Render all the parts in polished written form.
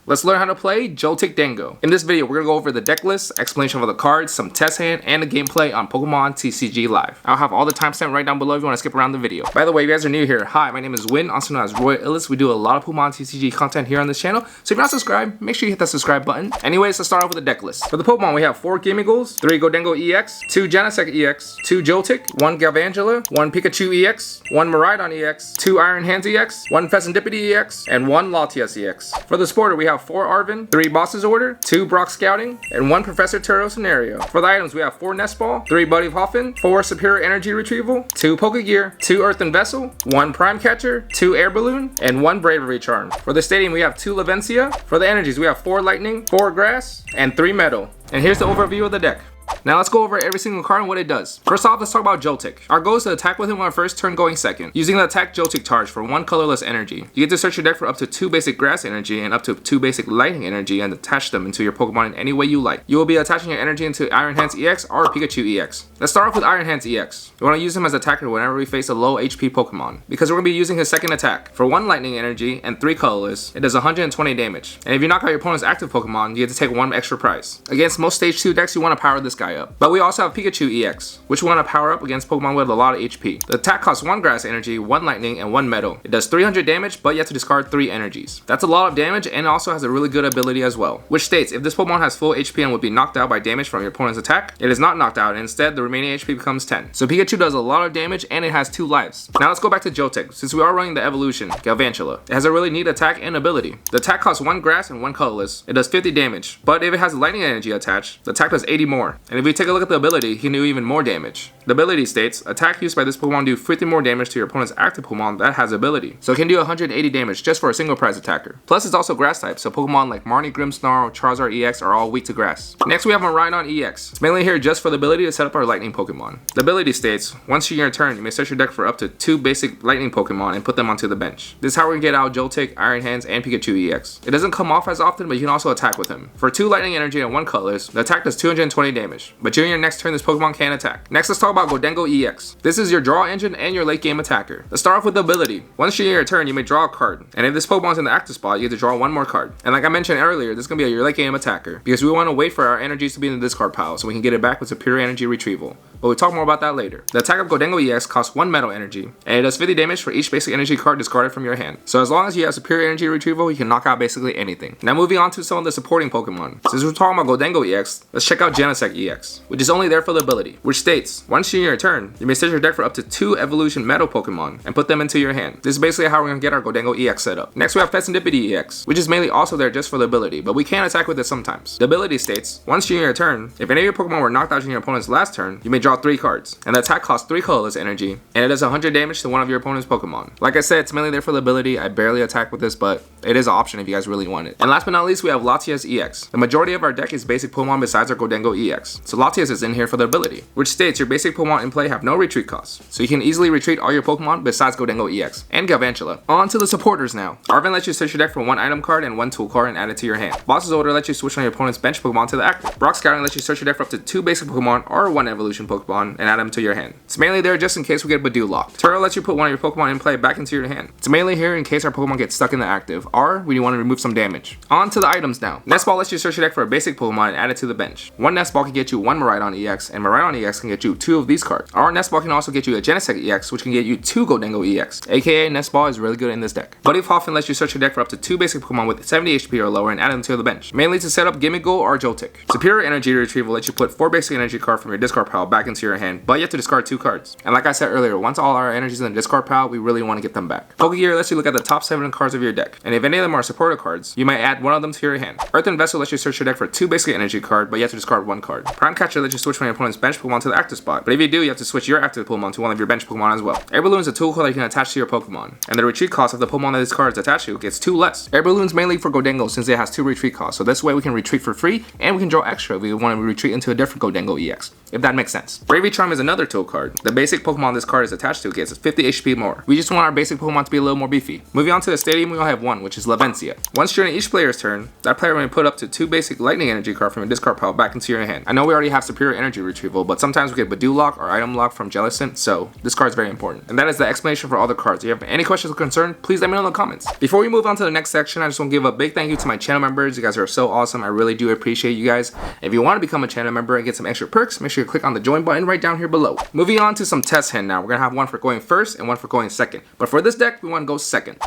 Let's learn how to play Gholdengo. In this video, we're going to go over the deck list, explanation of the cards, some test hand, and the gameplay on Pokemon TCG Live. I'll have all the timestamp right down below if you want to skip around the video. By the way, if you guys are new here, hi, my name is Win, also known as Roy Illis. We do a lot of Pokemon TCG content here on this channel, so if you're not subscribed, make sure you hit that subscribe button. Anyways, let's start off with the deck list. For the Pokemon, we have 4 Gimmighouls, 3 Gholdengo EX, 2 Genesect EX, 2 Joltik, 1 Galvantula, 1 Pikachu EX, 1 Miraidon EX, 2 Iron Hands EX, 1 Fezandipiti EX, and 1 Latias EX. For the Sporter, we have 4 Arven, 3 Boss's Order, 2 Brock Scouting, and 1 Professor Turo Scenario. For the items, we have 4 Nest Ball, 3 Buddy Hoffin, 4 Superior Energy Retrieval, 2 Pokégear, 2 Earthen Vessel, 1 Prime Catcher, 2 Air Balloon, and 1 Bravery Charm. For the Stadium, we have 2 Lavencia. For the energies, we have 4 Lightning, 4 Grass, and 3 Metal. And here's the overview of the deck. Now let's go over every single card and what it does. First off, let's talk about Joltik. Our goal is to attack with him on our first turn going second. Using the attack Joltik charge for 1 colorless energy. You get to search your deck for up to 2 basic grass energy and up to 2 basic lightning energy and attach them into your Pokemon in any way you like. You will be attaching your energy into Iron Hands EX or Pikachu EX. Let's start off with Iron Hands EX. You want to use him as attacker whenever we face a low HP Pokemon, because we're going to be using his second attack. For 1 lightning energy and 3 colorless, it does 120 damage. And if you knock out your opponent's active Pokemon, you get to take 1 extra prize. Against most stage 2 decks, you want to power this guy up. But we also have Pikachu EX, which we want to power up against Pokemon with a lot of HP. The attack costs 1 grass energy, 1 lightning, and 1 metal. It does 300 damage, but you have to discard 3 energies. That's a lot of damage, and also has a really good ability as well, which states if this Pokemon has full HP and would be knocked out by damage from your opponent's attack, it is not knocked out, and instead the remaining HP becomes 10. So Pikachu does a lot of damage, and it has 2 lives. Now let's go back to Joltik, since we are running the evolution, Galvantula. It has a really neat attack and ability. The attack costs 1 grass and 1 colorless. It does 50 damage, but if it has lightning energy attached, the attack does 80 more. And if we take a look at the ability, he can do even more damage. The ability states, attack used by this Pokemon do 50 more damage to your opponent's active Pokemon that has ability. So it can do 180 damage just for a single prize attacker. Plus it's also grass type, so Pokemon like Marnie, Grimmsnarl, Charizard EX are all weak to grass. Next we have Miraidon EX. It's mainly here just for the ability to set up our lightning Pokemon. The ability states, once in your turn, you may search your deck for up to 2 basic lightning Pokemon and put them onto the bench. This is how we can get out Joltik, Iron Hands, and Pikachu EX. It doesn't come off as often, but you can also attack with him. For 2 lightning energy and 1 colorless, the attack does 220 damage. But during your next turn, this Pokemon can attack. Next, let's talk about Gholdengo EX. This is your draw engine and your late game attacker. Let's start off with the ability. Once you're in your turn, you may draw a card. And if this Pokemon's in the active spot, you get to draw 1 more card. And like I mentioned earlier, this is going to be your late game attacker, because we want to wait for our energies to be in the discard pile so we can get it back with superior energy retrieval. But we'll talk more about that later. The attack of Gholdengo EX costs 1 metal energy, and it does 50 damage for each basic energy card discarded from your hand. So as long as you have superior energy retrieval, you can knock out basically anything. Now moving on to some of the supporting Pokemon. Since we're talking about Gholdengo EX, let's check out Genesect EX, which is only there for the ability, which states, once in your turn, you may search your deck for up to 2 evolution metal Pokemon and put them into your hand. This is basically how we're going to get our Gholdengo EX set up. Next we have Fezandipiti EX, which is mainly also there just for the ability, but we can attack with it sometimes. The ability states, once in your turn, if any of your Pokemon were knocked out in your opponent's last turn, you may draw 3 cards, and the attack costs 3 colorless energy, and it does 100 damage to one of your opponent's Pokemon. Like I said, it's mainly there for the ability. I barely attack with this, but it is an option if you guys really want it. And last but not least, we have Latias EX. The majority of our deck is basic Pokemon besides our Gholdengo EX, so Latias is in here for the ability, which states your basic Pokemon in play have no retreat costs, so you can easily retreat all your Pokemon besides Gholdengo EX and Galvantula. On to the supporters now. Arven lets you search your deck for 1 item card and 1 tool card and add it to your hand. Boss's Order lets you switch on your opponent's bench Pokemon to the active. Brock Scouting lets you search your deck for up to 2 basic Pokemon or 1 evolution Pokemon and add them to your hand. It's mainly there just in case we get Badoo locked. Turo lets you put 1 of your Pokemon in play back into your hand. It's mainly here in case our Pokemon gets stuck in the active or when you want to remove some damage. On to the items now. Nest Ball lets you search your deck for a basic Pokemon and add it to the bench. 1 Nest Ball can get you 1 Miraidon EX, and Miraidon EX can get you 2 of these cards. Our Nest Ball can also get you a Genesect EX, which can get you 2 Gholdengo EX, aka Nest Ball is really good in this deck. Buddy Hoffin lets you search your deck for up to 2 basic Pokemon with 70 HP or lower and add them to the bench, mainly to set up Gimmighoul or Joltik. Superior Energy Retrieval lets you put 4 basic energy cards from your discard pile back into your hand, but you have to discard 2 cards. And like I said earlier, once all our energies in the discard pile, we really want to get them back. Pokégear lets you look at the top 7 cards of your deck, and if any of them are supporter cards, you might add 1 of them to your hand. Earthen Vessel lets you search your deck for 2 basic energy cards, but you have to discard 1 card. Prime Catcher lets you switch from your opponent's bench Pokemon to the active spot, but if you do, you have to switch your active Pokemon to one of your bench Pokemon as well. Air Balloon is a tool card that you can attach to your Pokemon, and the retreat cost of the Pokemon that this card is attached to gets 2 less. Air Balloon is mainly for Gholdengo since it has 2 retreat costs, so this way we can retreat for free, and we can draw extra if we want to retreat into a different Gholdengo EX, if that makes sense. boss. Bravery Charm is another tool card. The basic Pokemon this card is attached to gets 50 HP more. We just want our basic Pokemon to be a little more beefy. Moving on to the stadium, we only have one, which is Lavencia. Once during each player's turn, that player may put up to 2 basic lightning energy cards from your discard pile back into your hand. I know we already have superior energy retrieval, but sometimes we get Badoo lock or item lock from Jellicent, so this card is very important. And that is the explanation for all the cards. If you have any questions or concerns, please let me know in the comments. Before we move on to the next section, I just want to give a big thank you to my channel members. You guys are so awesome. I really do appreciate you guys. If you want to become a channel member and get some extra perks, make sure you click on the join button right down here below. Moving on to some test hand now. We're going to have one for going first and one for going second. But for this deck, we want to go second.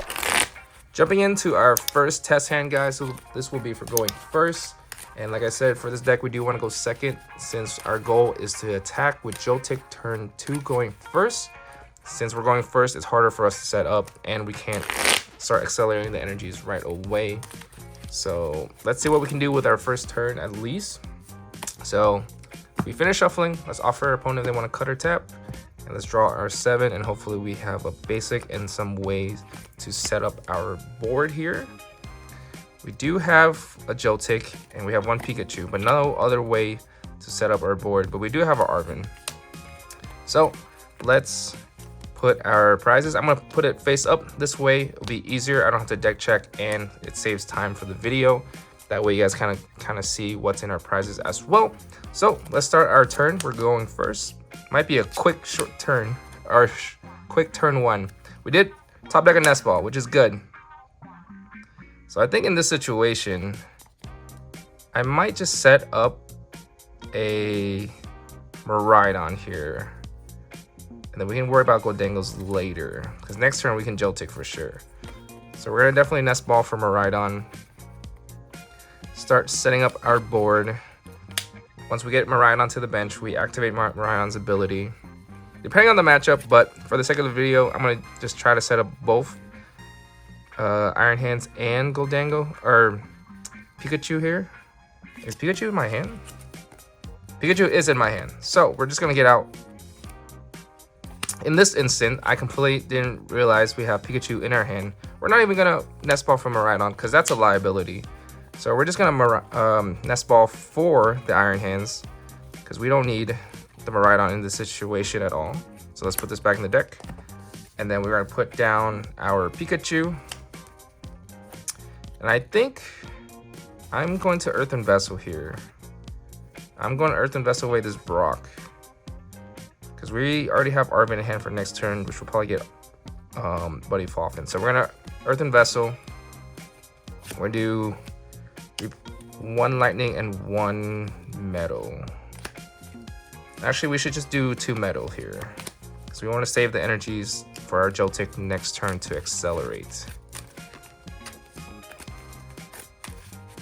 Jumping into our first test hand, guys. So this will be for going first. And like I said, for this deck, we do want to go second since our goal is to attack with Joltik turn 2 going first. Since we're going first, it's harder for us to set up and we can't start accelerating the energies right away. So let's see what we can do with our first turn at least. So we finish shuffling. Let's offer our opponent if they want to cut or tap. And let's draw our 7 and hopefully we have a basic and some ways to set up our board here. We do have a Joltik and we have one Pikachu, but no other way to set up our board. But we do have our Arven. So let's put our prizes. I'm gonna put it face up this way. It'll be easier. I don't have to deck check and it saves time for the video. That way you guys kind of see what's in our prizes as well. So let's start our turn. We're going first. Might be a quick short turn or quick turn 1. We did top deck a Nest Ball, which is good. So I think in this situation, I might just set up a Miraidon here. And then we can worry about Gholdengos later. Because next turn we can Joltik for sure. So we're going to definitely Nest Ball for Miraidon. Start setting up our board. Once we get Miraidon to the bench, we activate Miraidon's ability. Depending on the matchup, but for the sake of the video, I'm going to just try to set up both Iron Hands and Gholdengo, or Pikachu here. Is Pikachu in my hand? Pikachu is in my hand. So we're just going to get out. In this instant, I completely didn't realize we have Pikachu in our hand. We're not even going to Nest Ball from Miraidon because that's a liability. So we're just going to Nest Ball for the Iron Hands because we don't need the Miraidon in this situation at all. So let's put this back in the deck. And then we're going to put down our Pikachu. And I think I'm going to Earthen Vessel here. I'm going to Earthen Vessel away this Brock. Because we already have Arven in hand for next turn, which will probably get Buddy Foffin. So we're going to Earthen Vessel. We're going to do 1 lightning and 1 metal. Actually, we should just do 2 metal here. So we want to save the energies for our Joltik next turn to accelerate.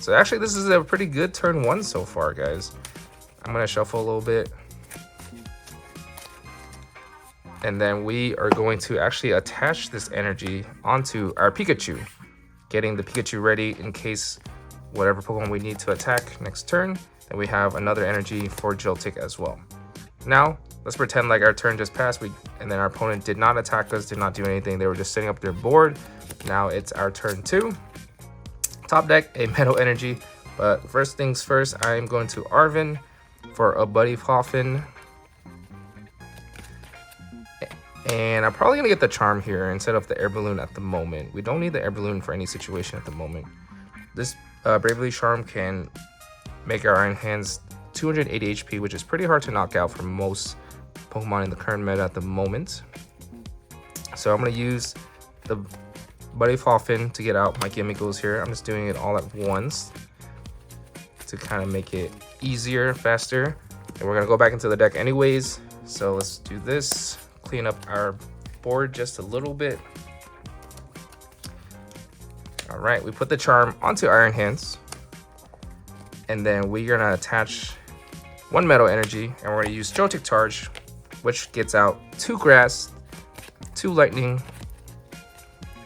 So actually, this is a pretty good turn 1 so far, guys. I'm going to shuffle a little bit. And then we are going to actually attach this energy onto our Pikachu. Getting the Pikachu ready in case whatever Pokemon we need to attack next turn. And we have another energy for Joltik as well. Now, let's pretend like our turn just passed. And then our opponent did not attack us, did not do anything. They were just setting up their board. Now it's our turn 2. Top deck a metal energy, but first things first, I am going to Arven for a Buddy Foffin. And I'm probably gonna get the Charm here instead of the Air Balloon at the moment. We don't need the Air Balloon for any situation at the moment. This Bravery Charm can make our Iron Hands 280 HP, which is pretty hard to knock out for most Pokemon in the current meta at the moment. So I'm gonna use the Buddy Foffin to get out my Gimmighouls here. I'm just doing it all at once to kind of make it easier, faster. And we're gonna go back into the deck anyways. So let's do this. Clean up our board just a little bit. All right, we put the Charm onto Iron Hands. And then we're gonna attach 1 metal energy and we're gonna use Joltik Charge, which gets out 2 grass, 2 lightning,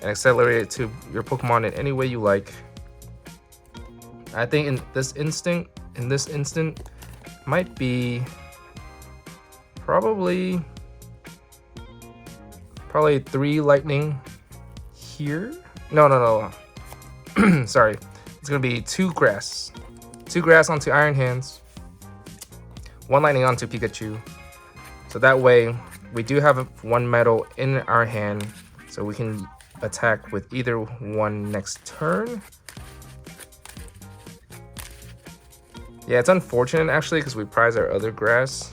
and accelerate it to your Pokemon in any way you like. I think in this instant, might be probably 3 lightning here. No. Sorry. It's gonna be 2 grass. 2 grass onto Iron Hands. 1 lightning onto Pikachu. So that way, we do have one metal in our hand, so we can attack with either one next turn. Yeah, it's unfortunate actually because we prize our other grass.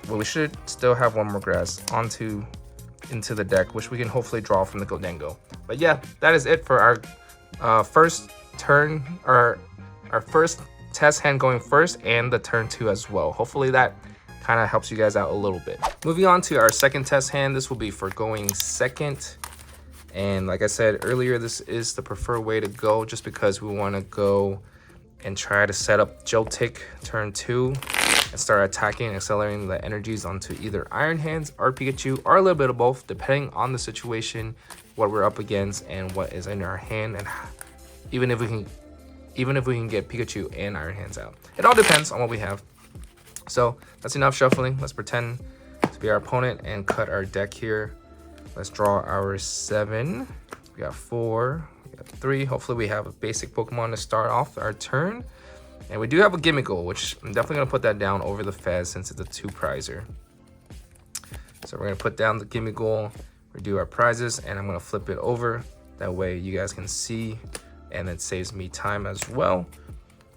But we should still have one more grass into the deck, which we can hopefully draw from the Gholdengo. But yeah, that is it for our first turn, or our first test hand going first, and the turn 2 as well. Hopefully that kind of helps you guys out a little bit. Moving on to our second test hand, this will be for going second. And like I said earlier, this is the preferred way to go just because we want to go and try to set up Joltik turn 2 and start attacking and accelerating the energies onto either Iron Hands or Pikachu, or a little bit of both, depending on the situation, what we're up against, and what is in our hand, and even if we can get Pikachu and Iron Hands out. It all depends on what we have. So that's enough shuffling. Let's pretend to be our opponent and cut our deck here. Let's draw our 7. We got 4. We got 3. Hopefully we have a basic Pokemon to start off our turn. And we do have a Gimmighoul, which I'm definitely going to put that down over the Fez since it's a 2-prizer. So we're going to put down the Gimmighoul, redo our prizes, and I'm going to flip it over. That way you guys can see, and it saves me time as well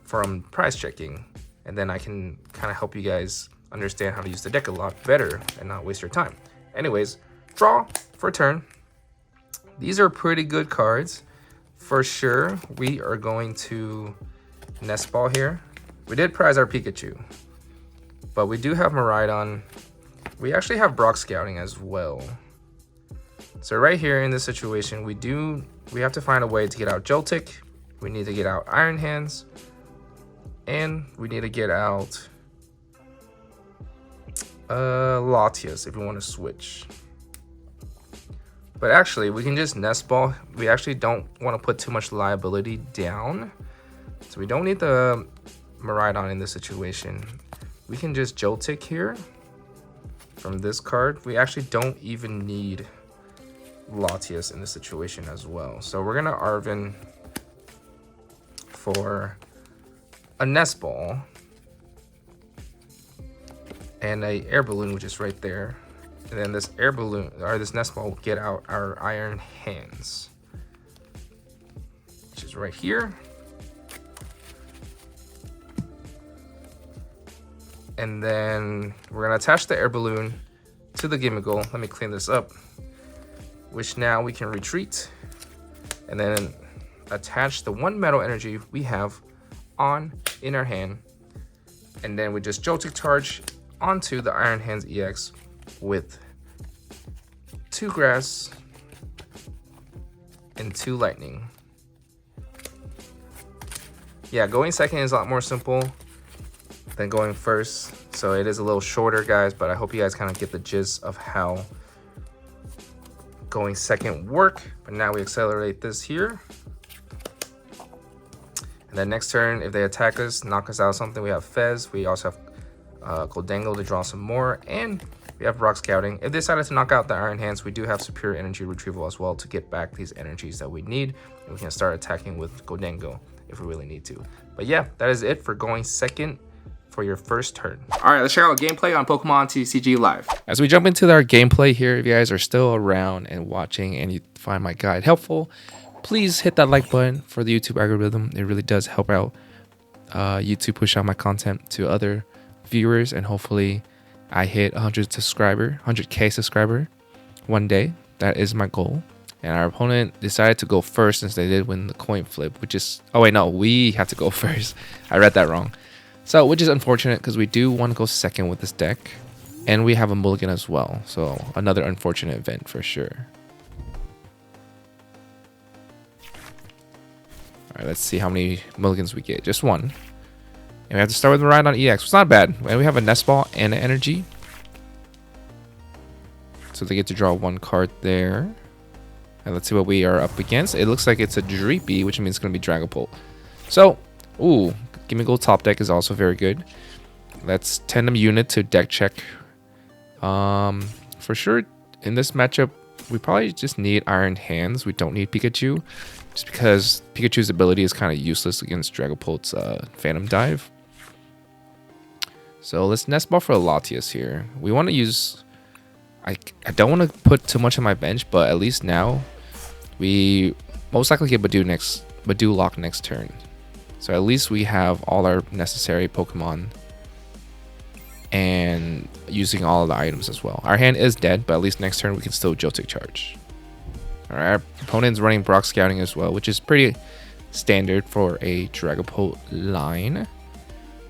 from prize checking. And then I can kind of help you guys understand how to use the deck a lot better and not waste your time. Anyways, draw for a turn. These are pretty good cards. For sure, we are going to Nest Ball here. We did prize our Pikachu, but we do have Miraidon. We actually have Brock Scouting as well. So right here in this situation, we have to find a way to get out Joltik. We need to get out Iron Hands, and we need to get out Latias if we want to switch. But actually, we can just Nest Ball. We actually don't want to put too much liability down. So we don't need the Miraidon in this situation. We can just Joltik here from this card. We actually don't even need Latias in this situation as well. So we're gonna Arven for a Nest Ball and a Air Balloon, which is right there. And then this Air Balloon, or this Nest Ball, will get out our Iron Hands, which is right here. And then we're gonna attach the Air Balloon to the Gimmighoul. Let me clean this up. Which now we can retreat and then attach the 1 metal energy we have in our hand. And then we just Joltik charge onto the Iron Hands EX with 2 grass and 2 lightning. Yeah, going second is a lot more simple than going first, so it is a little shorter, guys, but I hope you guys kind of get the gist of how going second work. But now we accelerate this here, and then next turn, if they attack us, knock us out something, we have Fez. We also have Gholdengo to draw some more, and we have Rock Scouting. If they decided to knock out the Iron Hands, we do have Superior Energy Retrieval as well to get back these energies that we need, and we can start attacking with Gholdengo if we really need to. But yeah, that is it for going second for your first turn. All right, let's check out gameplay on Pokemon TCG Live. As we jump into our gameplay here, if you guys are still around and watching and you find my guide helpful, please hit that like button for the YouTube algorithm. It really does help out YouTube push out my content to other viewers, and hopefully I hit 100K subscriber one day. That is my goal. And our opponent decided to go first since they did win the coin flip, which is, oh wait, no, we have to go first. I read that wrong. So, which is unfortunate because we do want to go second with this deck, and we have a mulligan as well. So another unfortunate event for sure. All right, let's see how many mulligans we get. Just one. And we have to start with Miraidon EX. It's not bad. And we have a Nest Ball and an Energy. So they get to draw 1 card there. And let's see what we are up against. It looks like it's a Dreepy, which means it's going to be Dragapult. So, ooh, Gimmighoul top deck is also very good. Let's Tandem Unit to deck check. For sure, in this matchup, we probably just need Iron Hands. We don't need Pikachu, just because Pikachu's ability is kind of useless against Dragapult's Phantom Dive. So let's Nest Ball for Latias here. We want to use... I don't want to put too much on my bench, but at least now we most likely get Badoo lock next turn. So at least we have all our necessary Pokemon and using all of the items as well. Our hand is dead, but at least next turn we can still Joltik charge. Alright, our opponent's running Brock Scouting as well, which is pretty standard for a Dragapult line.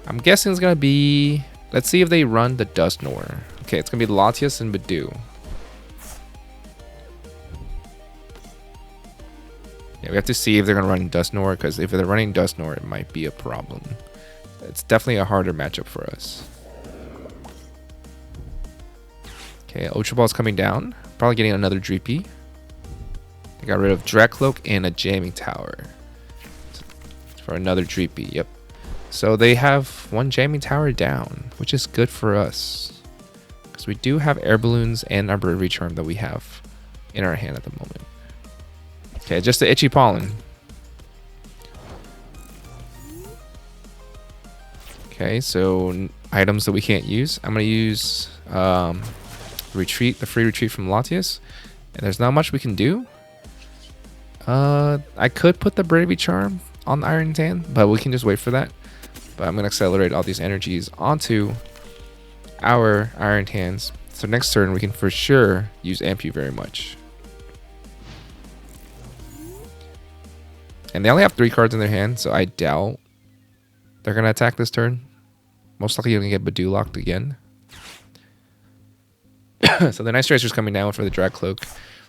I'm guessing it's going to be... Let's see if they run the Dusknoir. Okay, it's going to be Latias and Badoo. Yeah, we have to see if they're going to run Dusknoir, because if they're running Dusknoir, it might be a problem. It's definitely a harder matchup for us. Okay, Ultra Ball's coming down. Probably getting another Dreepy. They got rid of Dracloak and a Jamming Tower. For another Dreepy, yep. So they have one Jamming Tower down, which is good for us. Because we do have Air Balloons and our Bravery Charm that we have in our hand at the moment. Okay, just the Itchy Pollen. Okay, so items that we can't use. I'm going to use Retreat, the free Retreat from Latias. And there's not much we can do. I could put the Bravery Charm on the Iron Hand, but we can just wait for that. But I'm going to accelerate all these energies onto our Iron Hands. So next turn we can for sure use Ampu very much. And they only have 3 cards in their hand, so I doubt they're going to attack this turn. Most likely you're going to get Badoo locked again. So the Nice Tracer's coming down for the Dracloak,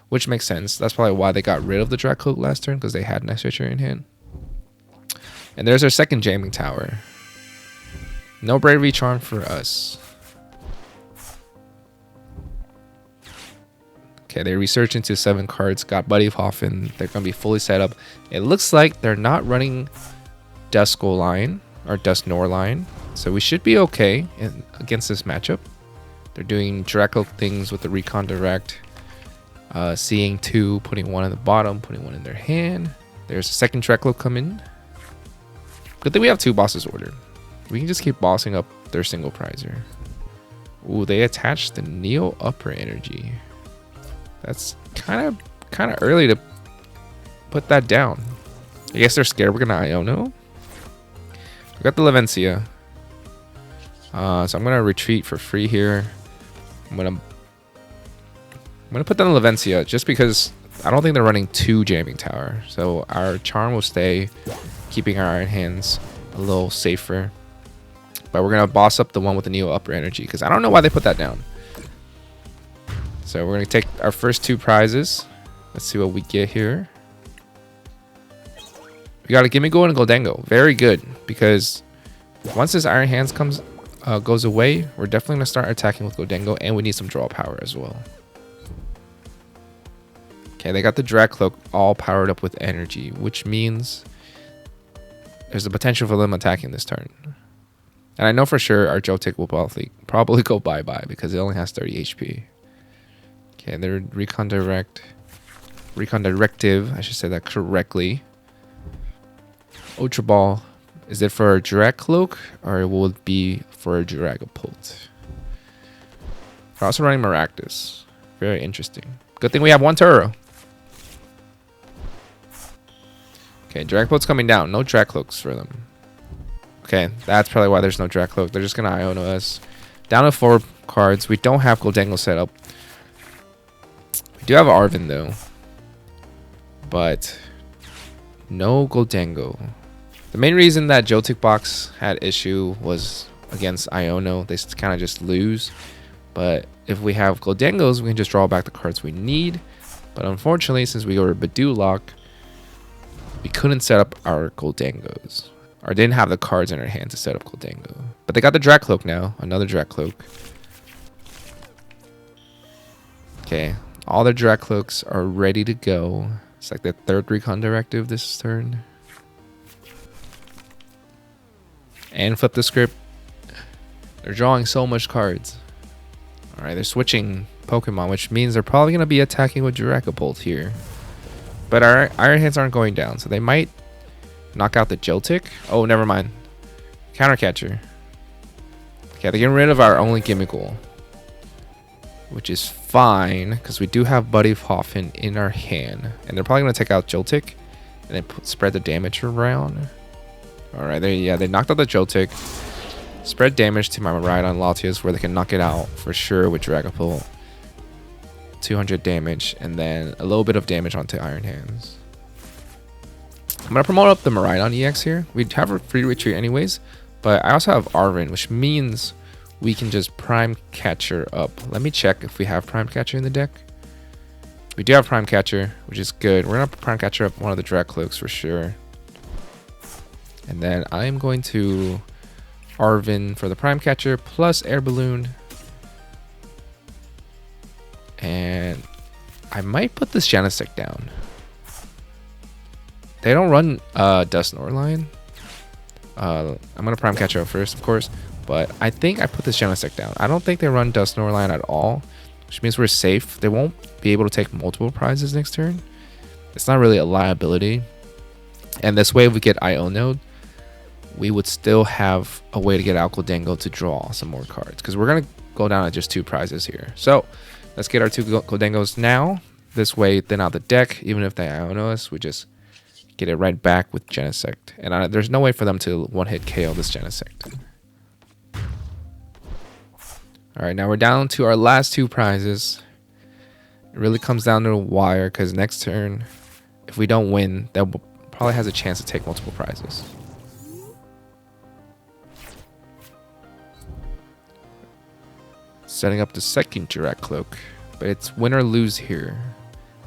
which makes sense. That's probably why they got rid of the Dracloak last turn, because they had Nice Tracer in hand. And there's our second Jamming Tower. No Bravery Charm for us. Okay, they researched into 7 cards, got Buddy Hoffin. They're going to be fully set up. It looks like they're not running Dusknoir line, or Dusknoir line. So we should be okay against this matchup. They're doing Dracloak things with the Recon Direct. Seeing 2, putting 1 in the bottom, putting 1 in their hand. There's a second Dracloak coming. Good thing we have 2 bosses ordered. We can just keep bossing up their single prizer. Ooh, they attached the Neo Upper Energy. That's kind of early to put that down. I guess they're scared we're gonna Iono. I got the Lavencia. So I'm gonna retreat for free here. I'm gonna put down the Lavencia just because I don't think they're running 2 Jamming Tower. So our Charm will stay, keeping our Iron Hands a little safer. But we're going to boss up the one with the Neo Upper Energy, because I don't know why they put that down. So we're going to take our first 2 prizes. Let's see what we get here. We got a Gimmighoul and a Gholdengo. Very good, because once this Iron Hands goes away, we're definitely going to start attacking with Gholdengo, and we need some draw power as well. Okay, they got the Dracloak all powered up with energy, which means there's the potential for them attacking this turn. And I know for sure our Joltik will probably go bye-bye because it only has 30 HP. Okay, they're Recon Directive, I should say that correctly. Ultra Ball, is it for a Dracloak or will it be for a Dragapult? We're also running Maractus. Very interesting. Good thing we have 1 Turo. Okay, Dragapult's coming down. No Dracloaks for them. Okay, that's probably why there's no Dracloak. They're just going to Iono us. Down to 4 cards. We don't have Gholdengo set up. We do have Arven, though. But no Gholdengo. The main reason that Joltik box had issue was against Iono. They kind of just lose. But if we have Gholdengos, we can just draw back the cards we need. But unfortunately, since we go to Badoo lock, we couldn't set up our Gholdengos. Or didn't have the cards in our hand to set up Gholdengo. But they got the Dracloak now. Another Dracloak. Okay. All the Dracloaks are ready to go. It's like the 3rd Recon Directive this turn. And flip the script. They're drawing so much cards. Alright, they're switching Pokemon, which means they're probably going to be attacking with Dragapult here. But our Iron Hands aren't going down, so they might knock out the Joltik. Oh, never mind. Counter Catcher. Okay, they're getting rid of our only Gimmighoul, which is fine because we do have Buddy Hoffin in our hand, and they're probably gonna take out Joltik and then spread the damage around. All right, they knocked out the Joltik, spread damage to my Miraidon Latias where they can knock it out for sure with Dragapult. 200 damage, and then a little bit of damage onto Iron Hands. I'm gonna promote up the Miraidon EX here. We have a free retreat anyways, but I also have Arven, which means we can just Prime Catcher up. Let me check if we have Prime Catcher in the deck. We do have Prime Catcher, which is good. We're gonna Prime Catcher up one of the Drag Cloaks for sure. And then I'm going to Arven for the Prime Catcher plus Air Balloon. And I might put this Genesect down. They don't run Dust Norline. I'm gonna Prime Catcher up first, of course, but I think I put this Genesect down. I don't think they run Dust Norline at all, which means we're safe. They won't be able to take multiple prizes next turn. It's not really a liability. And this way, if we get IO Node, we would still have a way to get out Gholdengo to draw some more cards, because we're gonna go down at just 2 prizes here. So let's get our 2 Gholdengos now. This way, thin out the deck. Even if they Iono us, we just get it right back with Genesect. And there's no way for them to one-hit KO this Genesect. Alright, now we're down to our last 2 prizes. It really comes down to a wire, because next turn, if we don't win, that probably has a chance to take multiple prizes. Setting up the second Direct Cloak, but it's win or lose here.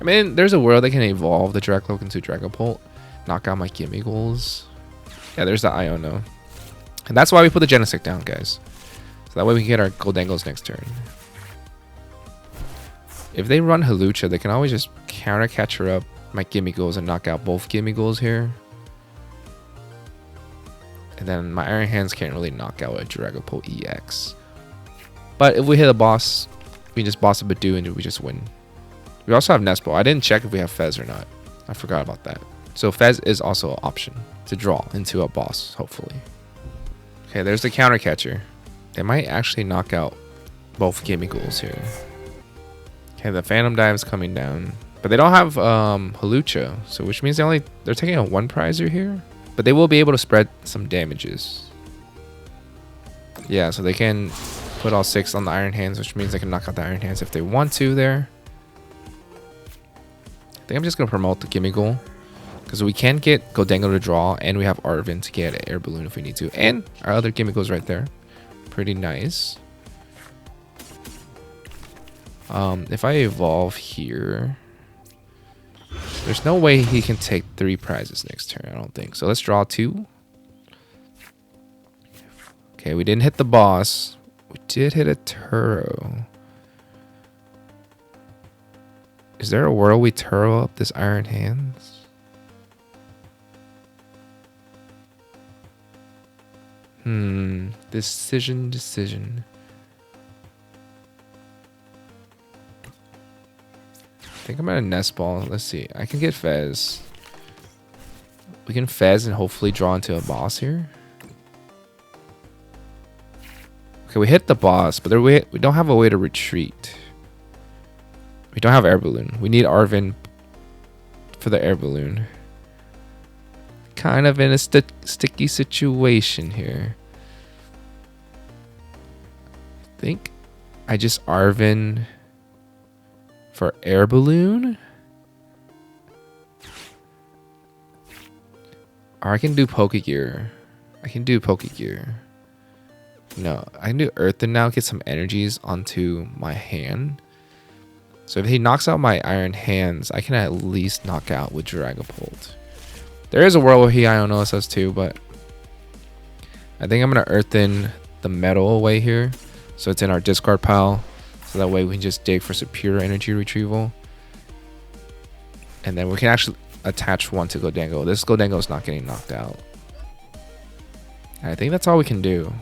I mean, there's a world they can evolve the Direct Cloak into Dragapult, knock out my Gimmighouls. Yeah, there's the Iono. And that's why we put the Genesect down, guys. So that way we can get our Gholdengos next turn. If they run Hawlucha, they can always just counter Catcher up my Gimmighouls and knock out both Gimmighouls here. And then my Iron Hands can't really knock out a Dragapult EX. But if we hit a boss, we can just boss a Badoo and we just win. We also have Nest Ball. I didn't check if we have Fez or not. I forgot about that. So Fez is also an option to draw into a boss, hopefully. Okay, there's the counter catcher. They might actually knock out both Gimmighouls here. Okay, the Phantom Dive is coming down. But they don't have Hawlucha, so which means they're taking a 1 prizer here. But they will be able to spread some damages. Yeah, so they can put all 6 on the Iron Hands, which means they can knock out the Iron Hands if they want to there. I think I'm just going to promote the Gimmighoul, because we can get Gholdengo to draw, and we have Arven to get an Air Balloon if we need to. And our other Gimmighoul's right there. Pretty nice. If I evolve here, there's no way he can take 3 prizes next turn, I don't think. So let's draw 2. Okay, we didn't hit the boss. We did hit a Turo. Is there a world we Turo up this Iron Hands? Decision. I think I'm at a Nest Ball. Let's see. I can get Fez. We can Fez and hopefully draw into a boss here. Okay, we hit the boss, but we don't have a way to retreat. We don't have Air Balloon. We need Arven for the Air Balloon. Kind of in a sticky situation here. I think I just Arven for Air Balloon. Or I can do Pokégear. No, I can do Earthen now, get some energies onto my hand. So if he knocks out my Iron Hands, I can at least knock out with Dragapult. There is a world where he Ionos us too, but I think I'm going to Earthen the metal away here. So it's in our discard pile. So that way we can just dig for superior energy retrieval. And then we can actually attach 1 to Gholdengo. This Gholdengo is not getting knocked out. And I think that's all we can do.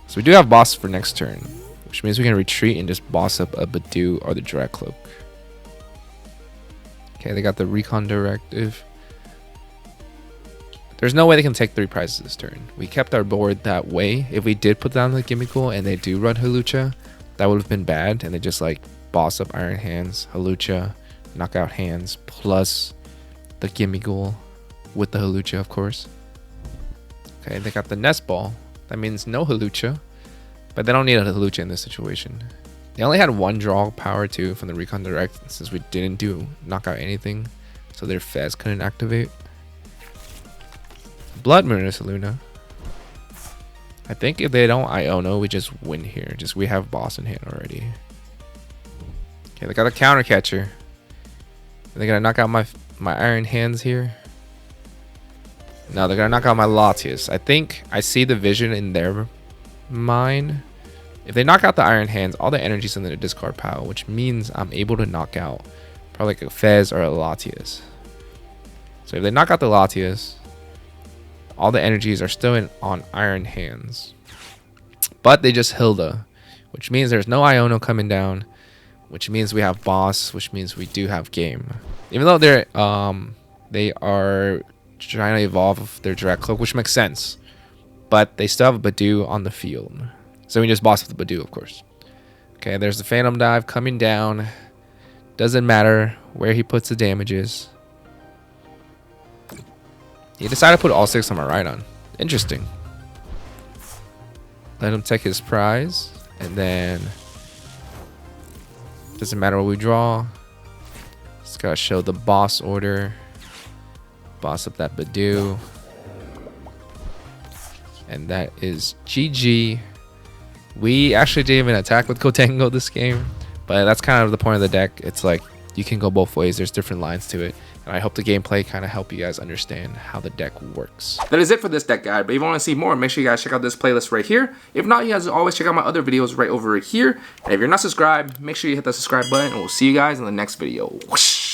So we do have boss for next turn, which means we can retreat and just boss up a Badoo or the Direct Cloak. Okay, they got the Recon Directive. There's no way they can take 3 prizes this turn. We kept our board that way. If we did put down the Gimmighoul and they do run Hawlucha, that would have been bad. And they just like boss up Iron Hands, Hawlucha, Knockout Hands, plus the Gimmighoul with the Hawlucha, of course. Okay, they got the Nest Ball. That means no Hawlucha, but they don't need a Hawlucha in this situation. They only had 1 draw power too from the Recon Direct since we didn't do knockout anything, so their Fez couldn't activate. Blood Moon is Luna. I think if they don't Iono, we just win here. Just we have boss in hand already. Okay, they got a counter catcher. They're gonna knock out my Iron Hands here. No, they're gonna knock out my Latias. I think I see the vision in their mind. If they knock out the Iron Hands, all the energy's in the discard pile, which means I'm able to knock out probably like a Fez or a Latias. So if they knock out the Latias, all the energies are still on Iron Hands. But they just Hilda, which means there's no Iono coming down, which means we have boss, which means we do have game. Even though they are trying to evolve their Direct Cloak, which makes sense. But they still have a Badoo on the field. So we just boss with the Badoo, of course. Okay, there's the Phantom Dive coming down. Doesn't matter where he puts the damages. He decided to put all 6 on Miraidon. Interesting. Let him take his prize. And then... doesn't matter what we draw. Just gotta show the boss order. Boss up that Badoo. And that is GG. We actually didn't even attack with Gholdengo this game. But that's kind of the point of the deck. It's like you can go both ways. There's different lines to it. And I hope the gameplay kind of help you guys understand how the deck works. That is it for this deck guide, but if you want to see more, make sure you guys check out this playlist right here. If not, you guys always check out my other videos right over here. And if you're not subscribed, make sure you hit the subscribe button, and we'll see you guys in the next video. Whoosh.